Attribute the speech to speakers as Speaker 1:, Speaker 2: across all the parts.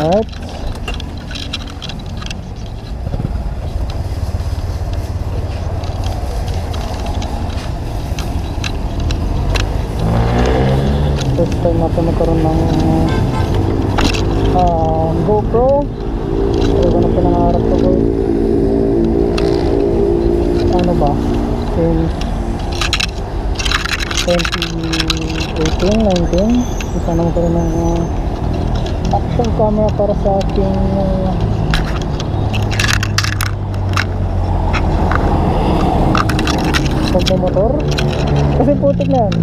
Speaker 1: Alright. First time natin magkaroon ng GoPro. Talaga na pinangarap ko, guys. Ano ba? Since 2018, 19, isa na magkaroon ng action camera para sa aking pagmamotor. Kasi putik na yan.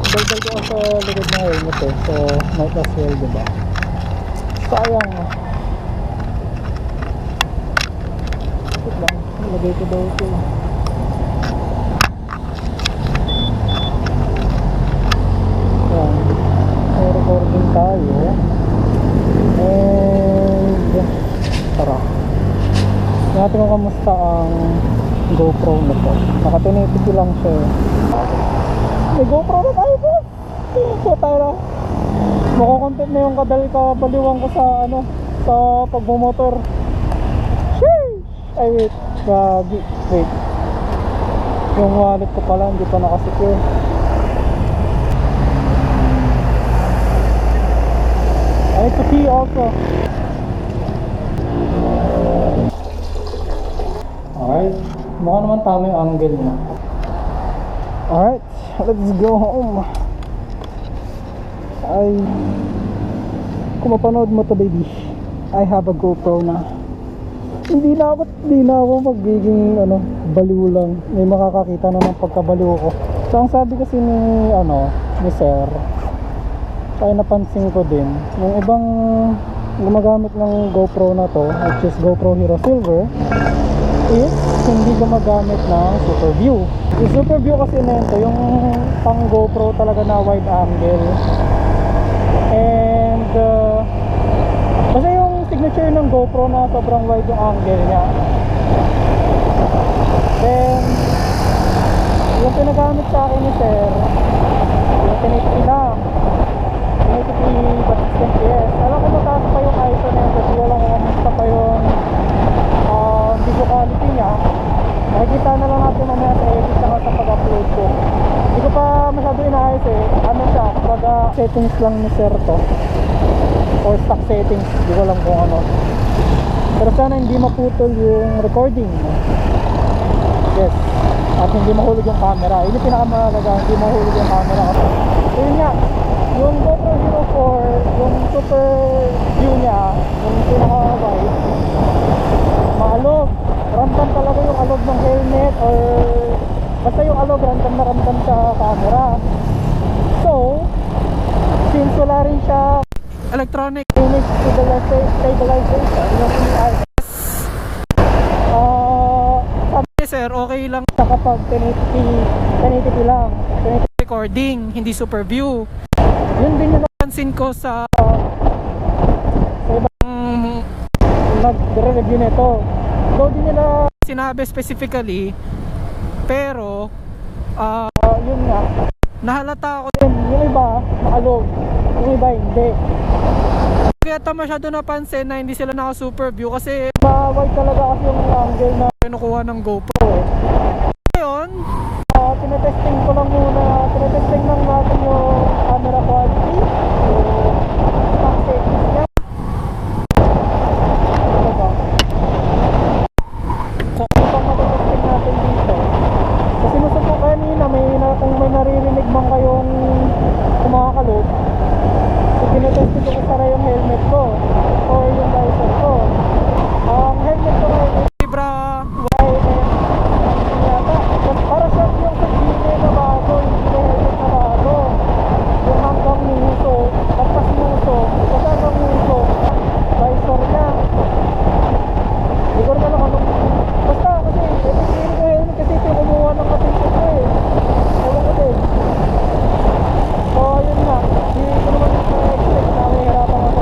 Speaker 1: Dagdag ko sa likod na helmet eh. So might as well, diba? Sayang. Putik lang. Nilagay ko daw ito. Yan. May recording tayo. And tara. Tingnan natin kung kamusta ang GoPro na to. Naka-1080p lang siya. May GoPro na tayo, boss. So tayo na. Makakontent na yung kabaliwang ko sa ano, sa pagmumotor. Sheesh! Ay wait, gagi. Wait. Yung wallet ko pala hindi pa nakasecure. I need to pee also. Alright. Mukha naman tama yung angle niya. Alright, let's go home. Kung mapanood mo to, baby, I have a GoPro na. Hindi na ako magiging baliw lang. May makakakita na ng pagkabaliw ko. So ang sabi kasi ni Sir, kaya napansin ko din, yung ibang gumagamit ng GoPro na to, which is GoPro Hero Silver, is hindi gumagamit ng Super View. Yung Super View kasi nito, yung pang GoPro talaga na wide angle. And basta yung signature ng GoPro na sobrang wide yung angle niya. Then yung pinagamit sa akin ni Sir, yung 1080p lang, 1080p but 60 fps. Alam ko mataas pa yung ISO na yun kasi walang kamusta pa yung video quality niya. Makikita na lang natin mamaya sa edit saka sa pag-upload ko. Hindi ko pa masyado inaayos eh. Ano siya, kumbaga settings lang ni Sir to, or stock settings, hindi ko alam kung ano. Pero sana hindi maputol yung recording. Yes. At hindi mahulog yung camera. Yun yung pinakamahalaga, hindi mahulog yung camera. So yun nga, yung GoPro Hero 4, yung super view niya, yung pinaka-wide, maalog. Ramdam talaga yung alog ng helmet, or basta yung alog ramdam na ramdam sa camera. So since wala rin siya electronic image stabilization, yung ERS, sabi ni Sir okay lang sa kapag 1080p lang, 1080p recording, hindi super view. Yun din yung napansin ko sa ibang nag-review nito. So di nila sinabi specifically, pero yun nga, nahalata ako din. Yung iba naalog, yung iba hindi. Kaya masyado napansin na hindi sila naka super view kasi wide talaga kasi yung angle na kinukuha ng GoPro eh. Ngayon tinetesting ko lang muna, tinetesting lang natin yung camera quality, yung stock settings niya. Kung may naririnig bang kayong kumakalob, so tinetesting ko kung sara yung helmet ko or yung visor ko. Ang helmet ko ngayon ay Libra YN yata. Para siya yung sa gine na bago, yung helmet na bago, yung hanggang muso, tapos muso, tapos hanggang muso, visor niya. Hindi ko rin alam anong basta kasi epicin ko helmet kasi ito yung kumuha ng attention ko eh. So yun nga, hindi ko naman na-expect na may hirapan ako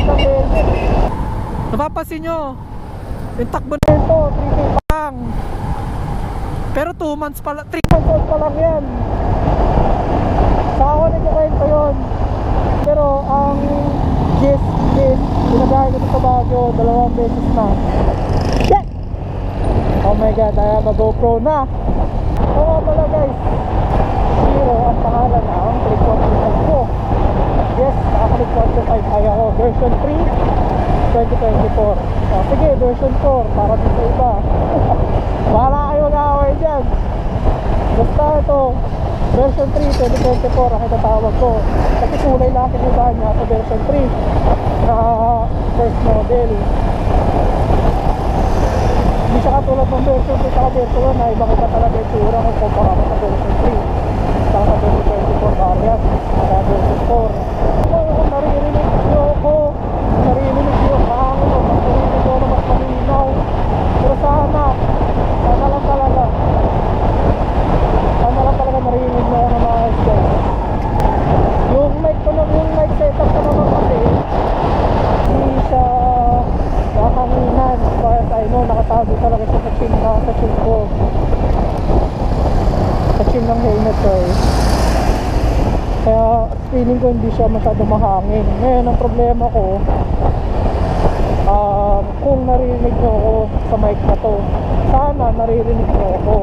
Speaker 1: Susunod ng helmet. Napapansin nyo, yung takbo na ito, 3K pa lang. Pero 2 months pa lang, 3 months old pa lang yan. Saka ako nagkakwento yun. Pero ang GS, ginagahin ko sa Baguio, 2 beses na. Shit! Oh my god, I have a GoPro na. Oo pala guys, Zero ang pangalan ng Click 125 ko. Yes, naka-Click 125 ay ako. Version 3, 2024. Sige, version 4 para din sa iba. Bahala kayo mag-away dyan. Basta ito, version 3, 2024 ang itatawag ko. Kasi kulay lang yung ibahan niya sa version 3 na first model. Hindi siya katulad ng version 2 sa version 1 na ibang iba talaga yung tsura kung kumpara ko sa version 3 sa version 24 variant sa version 4. Kung naririnig niyo ako, naririnig niyo ang hangin o mas naririnig ko na mas malinaw, pero sana lang talaga naririnig niyo ako na maayos guys. Yung mic setup ko naman kasi hindi siya kakanginan, kaya I know nakatago talaga siya sa chin ko, sa chin ng helmet ko eh. Kaya feeling ko hindi siya masyado mahangin. Ngayon ang problema ko, kung naririnig nyo ako sa mic na to, sana naririnig nyo ako.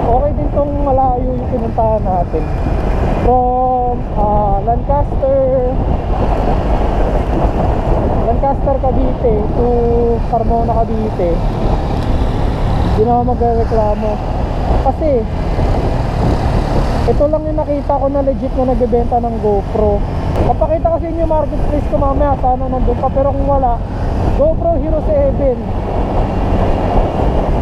Speaker 1: Okay din tong malayo yung pinuntahan natin from Lancaster Cavite to Carmona Cavite. Hindi na ako magreklamo kasi ito lang yung nakita ko na legit na nagbebenta ng GoPro. Papakita kasi inyo marketplace ko mamaya, sana nandun pa, pero kung wala, GoPro Hero 7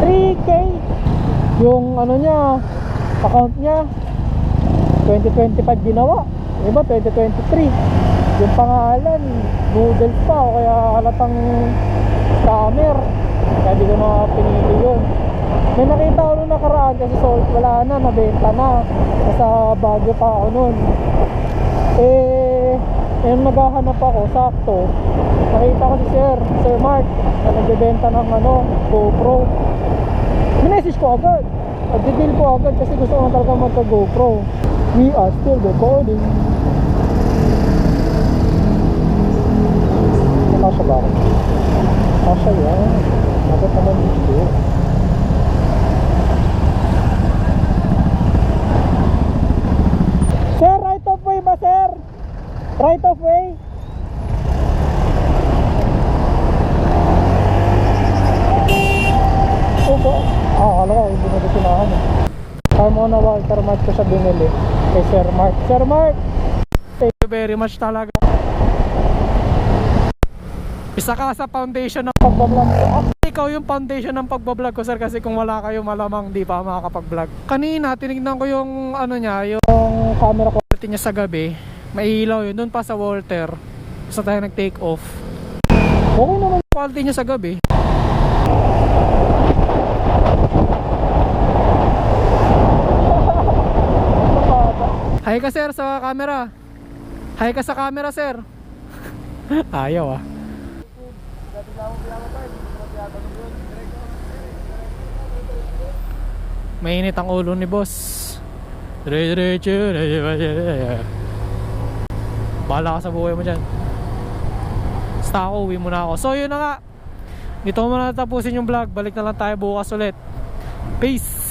Speaker 1: 3K yung ano niya, account niya 2025 ginawa, iba 2023. Yung pangalan noodles pa o kaya halatang scammer, kaya di ko na pinili yun. May nakita ko nung nakaraan kasi sold, wala na, nabenta na, nasa Baguio pa ako nun. Yung naghahanap ako, sakto nakita ko si Sir Mark na nagbebenta ng GoPro. Minessage ko agad, nag-deal ko agad kasi gusto ko talaga magka GoPro. We are still recording. Kasya ba rin? Kasya yan, agad naman dito. Sir, right of way ba sir? Right of way? Opo. Akala ko, hindi na sinahan eh. Carmona Walter Mart ko siya binili kay Sir Mark. Sir Mark, thank you very much talaga. Isa ka sa foundation ng pagbablog ko. Ikaw yung foundation ng pagbablog ko sir, kasi kung wala kayo malamang di pa makakapag-vlog. Kanina tinignan ko yung niya, yung camera quality niya sa gabi. May ilaw yun, dun pa sa Walter. Basta tayo nag-take off. Okay naman yung quality niya sa gabi. Hi ka sir sa camera. Hi ka sa camera sir. Ayaw ah. Mainit ang ulo ni boss. Bahala ka sa buhay mo dyan. Basta ako, uwi muna ako. So yun na nga, dito mo na tapusin yung vlog. Balik na lang tayo bukas ulit. Peace.